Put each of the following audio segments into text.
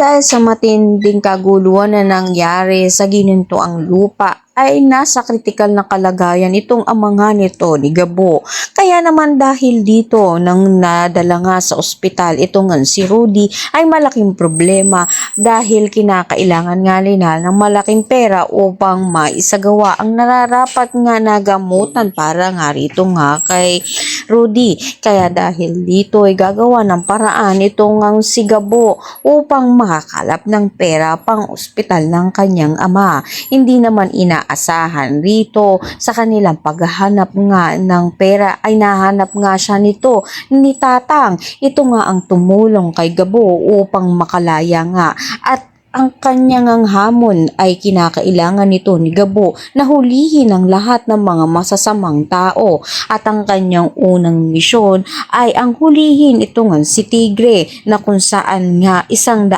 dahil sa matinding kaguluhan na nangyari sa ginintuang lupa ay nasa kritikal na kalagayan itong ama nga nito ni Gabo. Kaya naman dahil dito nang nadala nga sa ospital itong si Rudy ay malaking problema dahil kinakailangan nga nila ng malaking pera upang maisagawa ang nararapat nga na gamutan para nga rito nga kay Rudy. Kaya dahil dito ay gagawa ng paraan itong si Gabo upang makakalap ng pera pang ospital ng kanyang ama. Hindi naman inaasahan rito sa kanilang paghahanap nga ng pera ay nahanap nga siya nito ni Tatang. Ito nga ang tumulong kay Gabo upang makalaya nga at ang kanyang hamon ay kinakailangan nito ni Gabo na hulihin ang lahat ng mga masasamang tao at ang kanyang unang misyon ay ang hulihin ito nga si Tigre na kung saan nga 100,000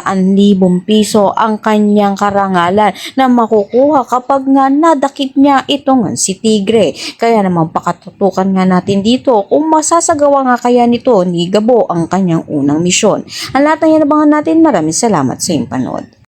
piso ang kanyang karangalan na makukuha kapag nga nadakip niya ito nga si Tigre. Kaya naman pakatutukan nga natin dito kung masasagawa nga kaya nito ni Gabo ang kanyang unang misyon. Ang lahat na yan abangan natin. Maraming salamat sa iyong panood.